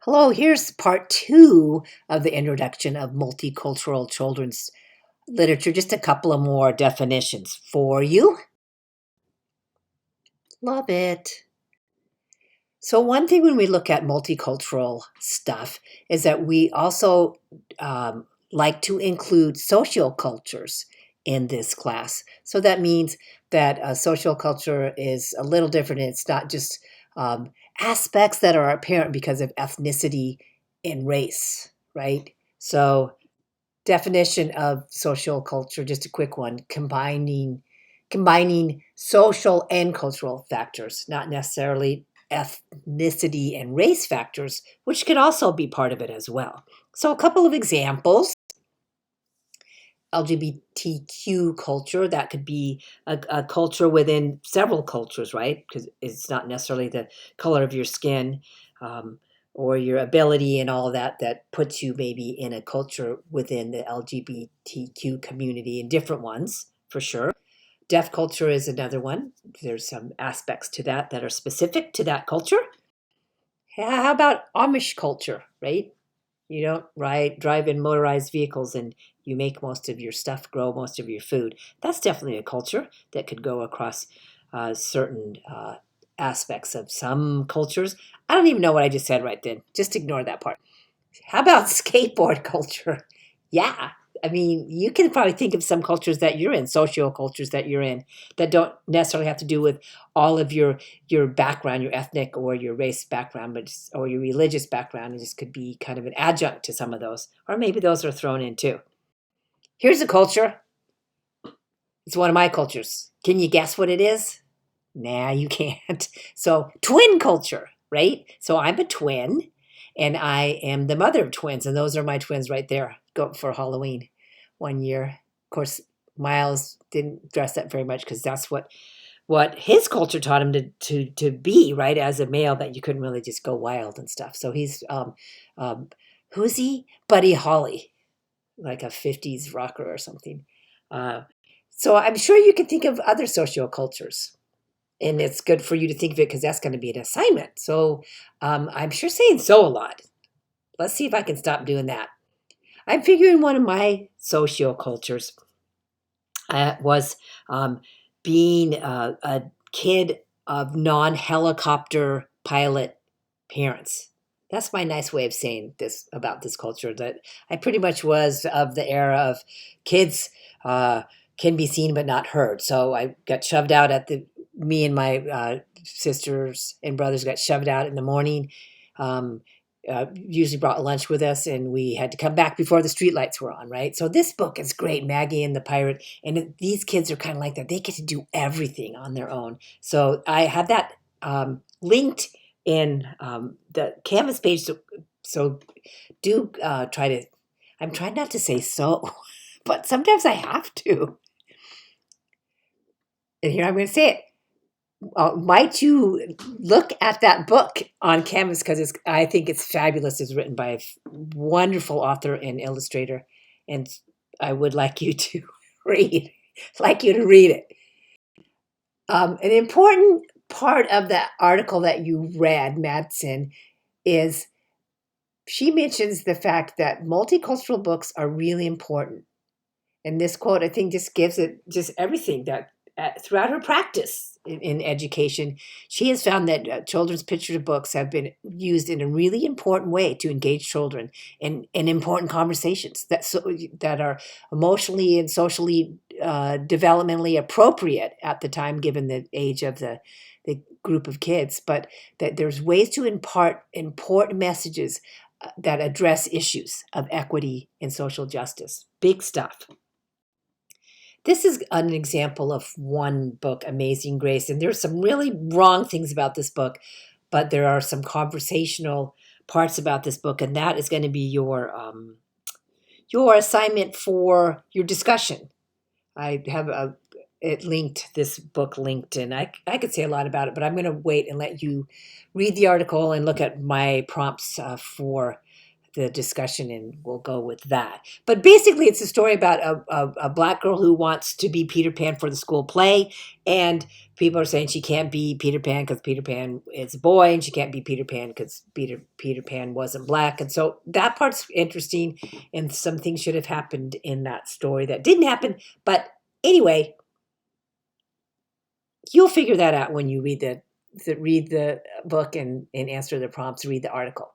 Hello, here's part two of the introduction of multicultural children's literature. Just a couple of more definitions for you. Love it. So, one thing when we look at multicultural stuff is that we also like to include social cultures in this class. So, that means that social culture is a little different. It's not just um, aspects that are apparent because of ethnicity and race, right? So, definition of social culture, just a quick one, combining social and cultural factors, not necessarily ethnicity and race factors, which could also be part of it as well. So a couple of examples. LGBTQ culture, that could be a culture within several cultures, right? Because it's not necessarily the color of your skin, or your ability and all of that that puts you maybe in a culture within the LGBTQ community, and different ones for sure. Deaf culture is another one. There's some aspects to that that are specific to that culture. How about Amish culture, right? You don't drive in motorized vehicles, and you make most of your stuff, grow most of your food. That's definitely a culture that could go across certain aspects of some cultures. I don't even know what I just said right then. Just ignore that part. How about skateboard culture? Yeah. I mean, you can probably think of some cultures that you're in, socio cultures that you're in, that don't necessarily have to do with all of your background, your ethnic or your race background, or your religious background. It just could be kind of an adjunct to some of those, or maybe those are thrown in too. Here's a culture. It's one of my cultures. Can you guess what it is? Nah, you can't. So, twin culture, right? So, I'm a twin, and I am the mother of twins, and those are my twins right there. Go for Halloween one year. Of course, Miles didn't dress up very much because that's what his culture taught him to be, right, as a male, that you couldn't really just go wild and stuff. So he's who's he? Buddy Holly, like a '50s rocker or something. Uh, so I'm sure you can think of other sociocultures, and it's good for you to think of it because that's going to be an assignment. So I'm sure saying so a lot. Let's see if I can stop doing that. I'm figuring one of my sociocultures was being a kid of non-helicopter pilot parents. That's my nice way of saying this about this culture. That I pretty much was of the era of kids uh, can be seen but not heard. So I got shoved out at the me and my sisters and brothers got shoved out in the morning. Um, Usually brought lunch with us, and we had to come back before the streetlights were on, right? So this book is great, Maggie and the Pirate, and these kids are kind of like that. They get to do everything on their own. So I have that linked in the Canvas page. So do try to. I'm trying not to say so, but sometimes I have to. And here I'm going to say it. Might you look at that book on Canvas, because I think it's fabulous. It's written by a wonderful author and illustrator, and I would like you to read it. An important part of that article that you read, Madsen, is she mentions the fact that multicultural books are really important. And this quote, I think, just gives it just everything that throughout her practice in education, she has found that children's picture books have been used in a really important way to engage children in important conversations that are emotionally and socially, developmentally appropriate at the time, given the age of the group of kids, but that there's ways to impart important messages that address issues of equity and social justice. Big stuff. This is an example of one book, Amazing Grace, and there's some really wrong things about this book, but there are some conversational parts about this book, and that is going to be your assignment for your discussion. I have this book linked, and I could say a lot about it, but I'm going to wait and let you read the article and look at my prompts for the discussion, and we'll go with that. But basically, it's a story about a black girl who wants to be Peter Pan for the school play, and people are saying she can't be Peter Pan because Peter Pan is a boy, and she can't be Peter Pan because Peter Pan wasn't black. And so that part's interesting, and some things should have happened in that story that didn't happen. But anyway, you'll figure that out when you read the book and answer the prompts, read the article.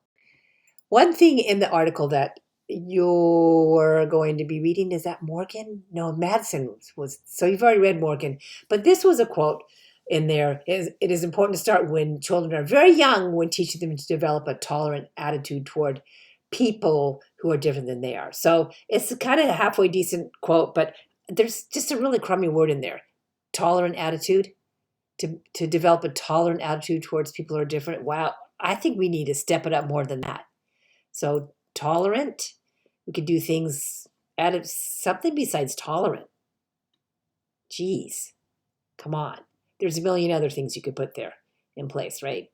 One thing in the article that you're going to be reading is that Morgan? No, Madsen was. So you've already read Morgan, but this was a quote in there. It is important to start when children are very young when teaching them to develop a tolerant attitude toward people who are different than they are. So it's kind of a halfway decent quote, but there's just a really crummy word in there. Tolerant attitude. To develop a tolerant attitude towards people who are different. Wow, I think we need to step it up more than that. So tolerant, we could do things out of something besides tolerant. Geez, come on. There's a million other things you could put there in place, right?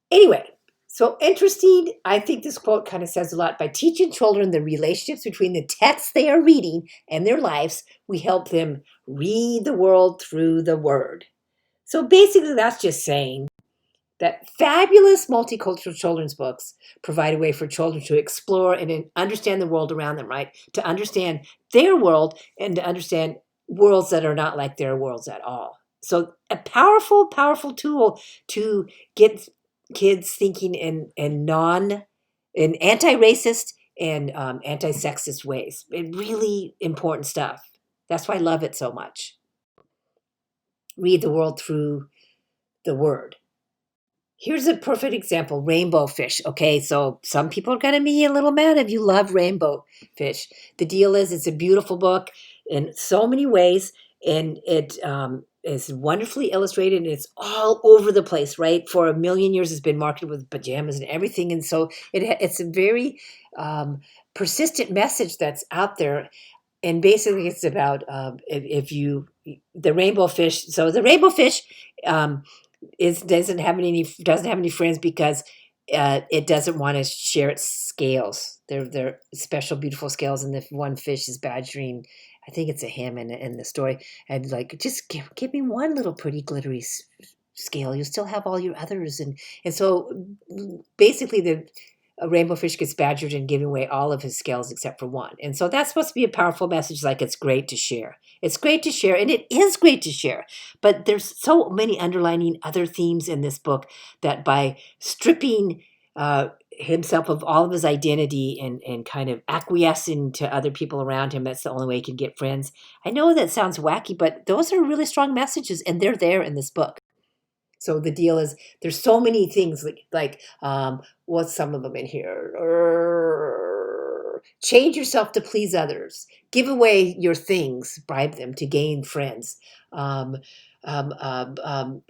Anyway, so interesting. I think this quote kind of says a lot. By teaching children the relationships between the texts they are reading and their lives, we help them read the world through the word. So basically, that's just saying that fabulous multicultural children's books provide a way for children to explore and understand the world around them, right? To understand their world and to understand worlds that are not like their worlds at all. So a powerful, powerful tool to get kids thinking in anti-racist and anti-sexist ways. Really important stuff. That's why I love it so much. Read the world through the word. Here's a perfect example, rainbow fish. Okay, so some people are going to be a little mad if you love rainbow fish. The deal is it's a beautiful book in so many ways, and it is wonderfully illustrated, and it's all over the place, right? For a million years, it's been marketed with pajamas and everything, and so it's a very persistent message that's out there. And basically, it's about if you the rainbow fish. So the rainbow fish is doesn't have any friends because it doesn't want to share its scales. They're special, beautiful scales, and the one fish is badgering. I think it's a him in the story, and like just give me one little pretty glittery scale. You still have all your others, and so basically the a rainbow fish gets badgered and giving away all of his scales except for one. And so that's supposed to be a powerful message, like it's great to share. It's great to share, and it is great to share. But there's so many underlining other themes in this book that by stripping himself of all of his identity and kind of acquiescing to other people around him, that's the only way he can get friends. I know that sounds wacky, but those are really strong messages, and they're there in this book. So the deal is there's so many things what's some of them in here? Change yourself to please others. Give away your things. Bribe them to gain friends. Um, um, um, um,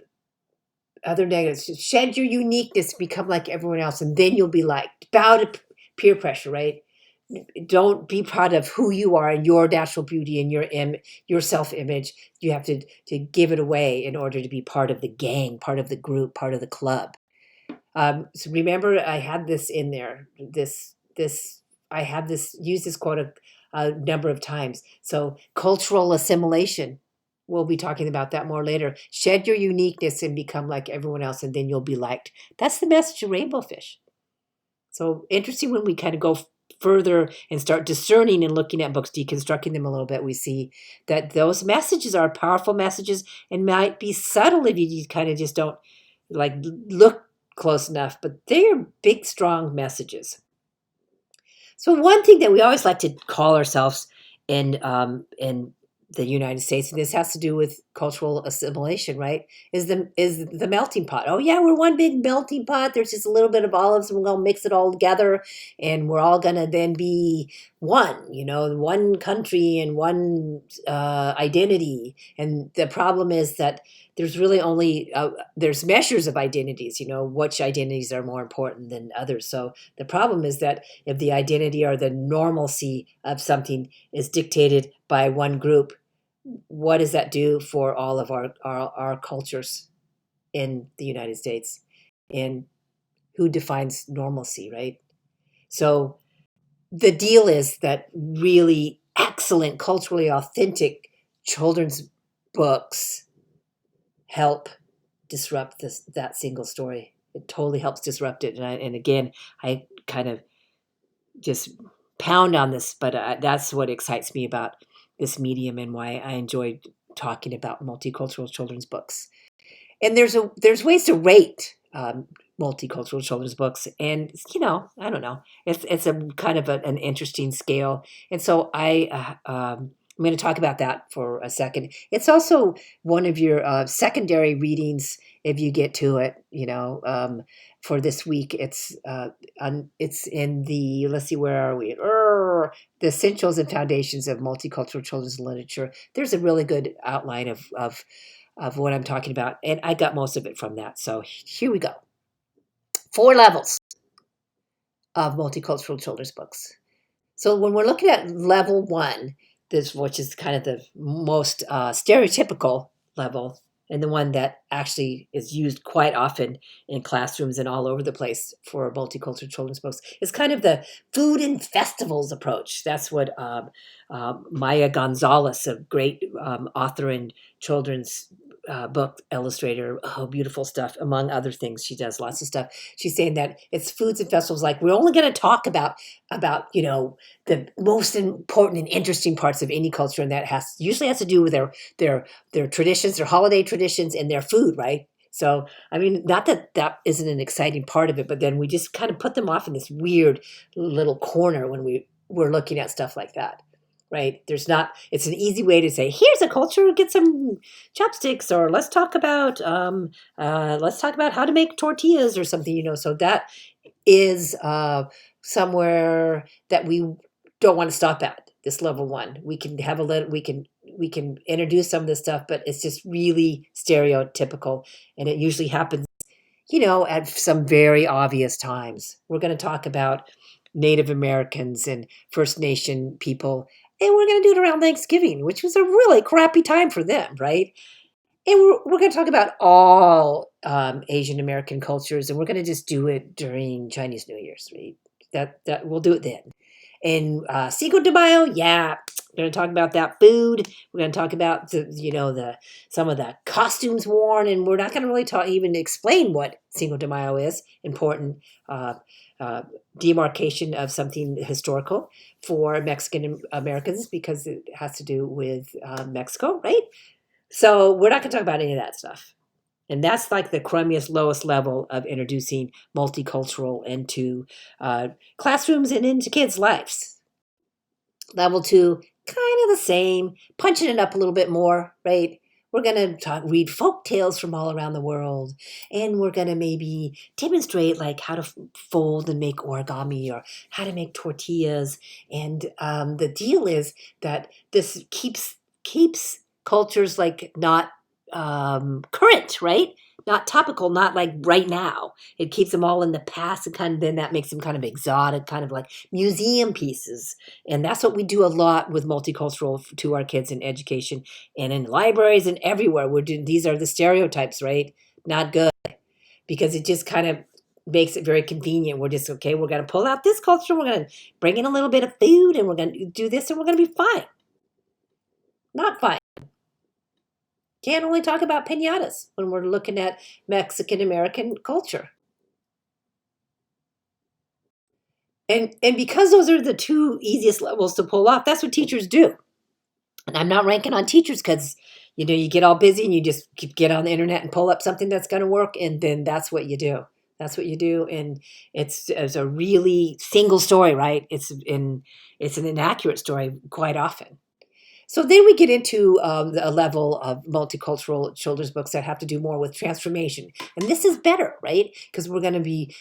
Other negatives. Shed your uniqueness. Become like everyone else, and then you'll be liked. Bow to peer pressure, right? Don't be proud of who you are and your natural beauty and your self-image. You have to give it away in order to be part of the gang, part of the group, part of the club. So remember, I had this in there. I have this use this quote a number of times. So cultural assimilation. We'll be talking about that more later. Shed your uniqueness and become like everyone else, and then you'll be liked. That's the message of Rainbow Fish. So interesting when we kind of go further and start discerning and looking at books, deconstructing them a little bit, we see that those messages are powerful messages and might be subtle if you kind of just don't like look close enough, but they're big, strong messages. So one thing that we always like to call ourselves in the United States, and this has to do with cultural assimilation, right? Is the melting pot. Oh yeah, we're one big melting pot. There's just a little bit of olives, and we're gonna mix it all together, and we're all gonna then be one. One country and one identity. And the problem is that there's really only there's measures of identities. Which identities are more important than others. So the problem is that if the identity or the normalcy of something is dictated by one group, what does that do for all of our cultures in the United States? And who defines normalcy, right? So the deal is that really excellent, culturally authentic children's books help disrupt that single story. It totally helps disrupt it. And again, I kind of just pound on this, but that's what excites me about this medium and why I enjoy talking about multicultural children's books. And there's ways to rate multicultural children's books, and I don't know, it's a kind of an interesting scale, and so I'm going to talk about that for a second. It's also one of your secondary readings if you get to it. For this week, it's in the, let's see, where are we? The Essentials and Foundations of Multicultural Children's Literature. There's a really good outline of what I'm talking about. And I got most of it from that. So here we go. 4 levels of multicultural children's books. So when we're looking at level 1, which is kind of the most stereotypical level, and the one that actually is used quite often in classrooms and all over the place for multicultural children's books, is kind of the food and festivals approach. That's what Maya Gonzalez, a great author and children's book illustrator, oh, beautiful stuff, among other things. She does lots of stuff. She's saying that it's foods and festivals, like we're only going to talk about the most important and interesting parts of any culture, and that usually has to do with their traditions, their holiday traditions, and their food, right? So, I mean, not that that isn't an exciting part of it, but then we just kind of put them off in this weird little corner when we're looking at stuff like that, right? It's an easy way to say, here's a culture, get some chopsticks, or let's talk about how to make tortillas or something. So that is somewhere that we don't want to stop at. This level 1, we can have we can introduce some of this stuff, but it's just really stereotypical, and it usually happens at some very obvious times. We're going to talk about Native Americans and First Nation people, and we're going to do it around Thanksgiving, which was a really crappy time for them, right? And we're going to talk about all Asian American cultures, and we're going to just do it during Chinese New Year's, right? That we'll do it then. And Cinco de Mayo, yeah, we're going to talk about that food. We're going to talk about some of the costumes worn, and we're not going to really even explain what Cinco de Mayo is. Important demarcation of something historical for Mexican Americans, because it has to do with Mexico, right? So we're not going to talk about any of that stuff. And that's like the crummiest, lowest level of introducing multicultural into classrooms and into kids' lives. Level 2, kind of the same, punching it up a little bit more, right? We're going to read folk tales from all around the world, and we're going to maybe demonstrate like how to fold and make origami, or how to make tortillas. And the deal is that this keeps cultures like not current, right? Not topical, not like right now. It keeps them all in the past, and then that makes them kind of exotic, kind of like museum pieces. And that's what we do a lot with multicultural to our kids in education and in libraries and everywhere. These are the stereotypes, right? Not good, because it just kind of makes it very convenient. We're just, okay, we're going to pull out this culture, we're going to bring in a little bit of food, and we're going to do this, and we're going to be fine. Not fine. Can't only talk about piñatas when we're looking at Mexican American culture. And because those are the 2 easiest levels to pull off, that's what teachers do. And I'm not ranking on teachers, because you get all busy and you just get on the internet and pull up something that's going to work, and then that's what you do. That's what you do, and it's a really single story, right? It's an inaccurate story quite often. So then we get into a level of multicultural children's books that have to do more with transformation. And this is better, right? Because we're going to be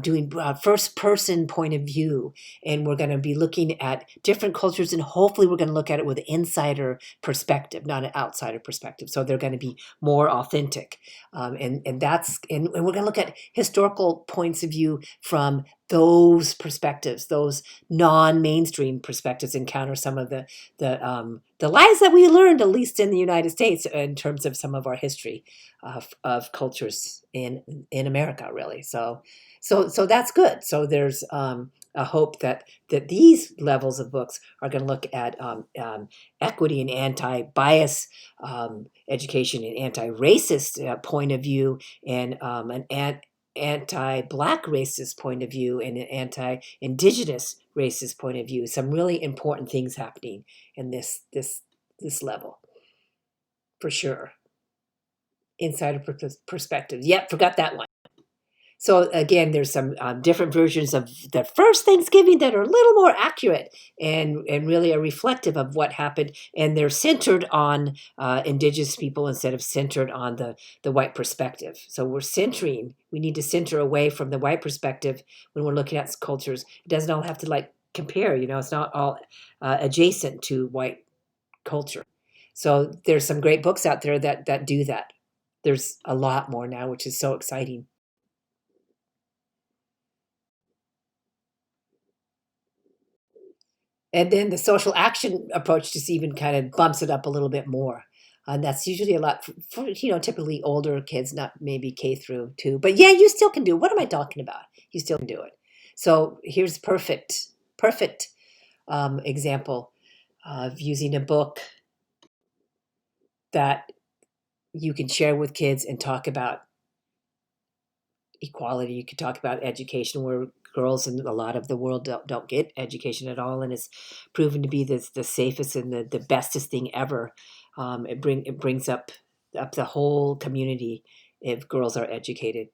doing first person point of view, and we're going to be looking at different cultures, and hopefully we're going to look at it with an insider perspective, not an outsider perspective. So they're going to be more authentic. And we're going to look at historical points of view from those perspectives, those non-mainstream perspectives, encounter some of the lies that we learned, at least in the United States, in terms of some of our history of cultures in America, really. So that's good. So there's a hope that these levels of books are going to look at equity and anti-bias education, and anti-racist point of view, and an anti-black racist point of view, and an anti-indigenous racist point of view. Some really important things happening in this level, for sure. Insider perspective. Yep, forgot that one. So again, there's some different versions of the first Thanksgiving that are a little more accurate and really are reflective of what happened, and they're centered on indigenous people instead of centered on the white perspective. So we need to center away from the white perspective when we're looking at cultures. It doesn't all have to like compare, it's not all adjacent to white culture. So there's some great books out there that do that. There's a lot more now, which is so exciting. And then the social action approach just even kind of bumps it up a little bit more. And that's usually a lot for typically older kids, not maybe K through 2. But yeah, you still can do it. What am I talking about? You still can do it. So here's perfect example of using a book that you can share with kids and talk about equality. You could talk about education, where girls in a lot of the world don't get education at all, and it's proven to be the safest and the bestest thing ever. It brings up the whole community if girls are educated.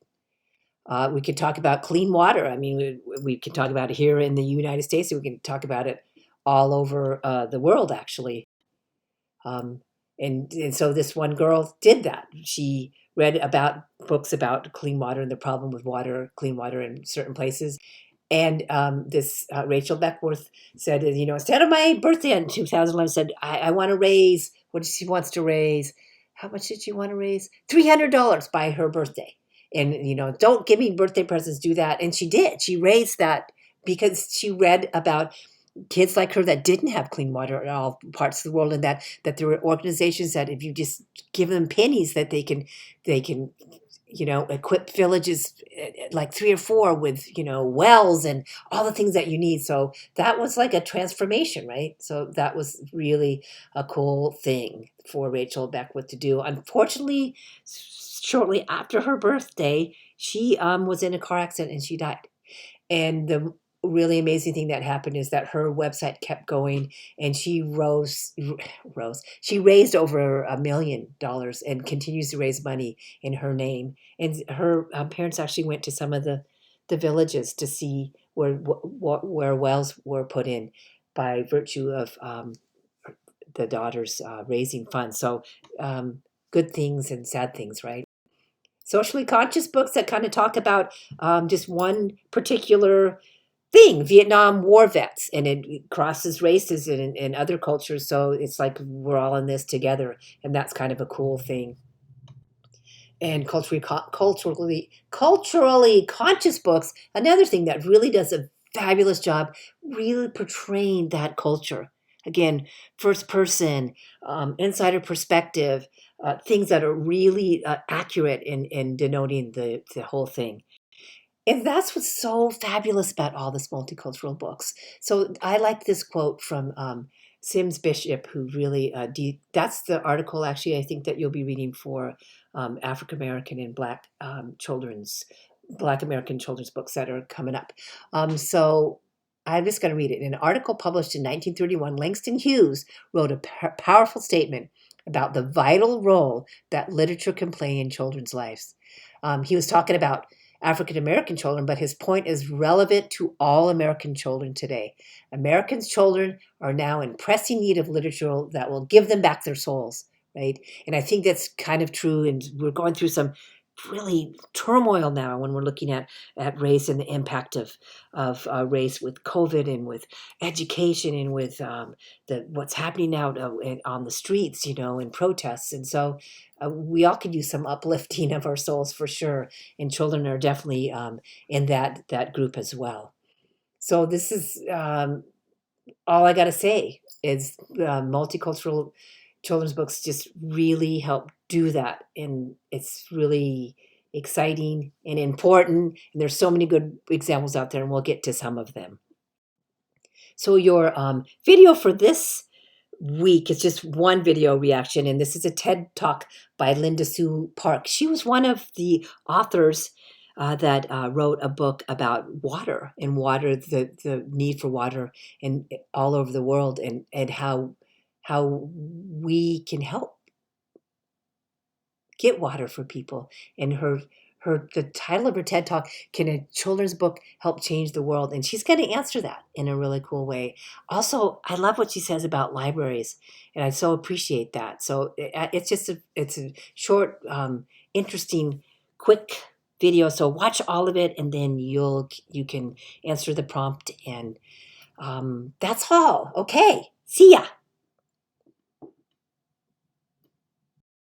We could talk about clean water. I mean, we can talk about it here in the United States. We can talk about it all over the world, actually. Um, and so this one girl did that. She read about books about clean water and the problem with clean water in certain places. And this Rachel Beckworth said, instead of my birthday in 2011, said, I want to raise, what she wants to raise. How much did she want to raise? $300 by her birthday. And, don't give me birthday presents, do that. And she did. She raised that because she read about kids like her that didn't have clean water in all parts of the world, and that there were organizations that if you just give them pennies, that they can equip villages, like 3 or 4 with wells and all the things that you need. So that was like a transformation, right? So that was really a cool thing for Rachel Beckwith to do. Unfortunately, shortly after her birthday, she was in a car accident and she died. And the really amazing thing that happened is that her website kept going, and she she raised over $1 million and continues to raise money in her name. And her parents actually went to some of the villages to see where wells were put in by virtue of the daughters raising funds. So good things and sad things, right? Socially conscious books that kind of talk about just one particular thing, Vietnam War vets, and it crosses races and other cultures. So it's like we're all in this together, and that's kind of a cool thing. And culturally conscious books, another thing that really does a fabulous job, really portraying that culture. Again, first person, insider perspective, things that are really accurate in denoting the whole thing. And that's what's so fabulous about all this multicultural books. So I like this quote from Sims Bishop, who really, that's the article actually I think that you'll be reading for African American and Black American children's books that are coming up. So I'm just going to read it. In an article published in 1931, Langston Hughes wrote a powerful statement about the vital role that literature can play in children's lives. He was talking about African American children, but his point is relevant to all American children today. Americans' children are now in pressing need of literature that will give them back their souls, right? And I think that's kind of true. And we're going through some really turmoil now when we're looking at race and the impact of race with COVID and with education and with the what's happening out on the streets, in protests. And so we all could use some uplifting of our souls for sure. And children are definitely in that group as well. So this is all I got to say is multicultural children's books just really help do that, and it's really exciting and important. And there's so many good examples out there, and we'll get to some of them. So your video for this week is just one video reaction, and this is a TED Talk by Linda Sue Park. She was one of the authors that wrote a book about water and water, the need for water, and all over the world, and how we can help get water for people. And the title of her TED Talk, Can a Children's Book Help Change the World? And she's going to answer that in a really cool way. Also, I love what she says about libraries, and I so appreciate that. So it's a short, interesting, quick video. So watch all of it, and then you can answer the prompt. And that's all. Okay, see ya.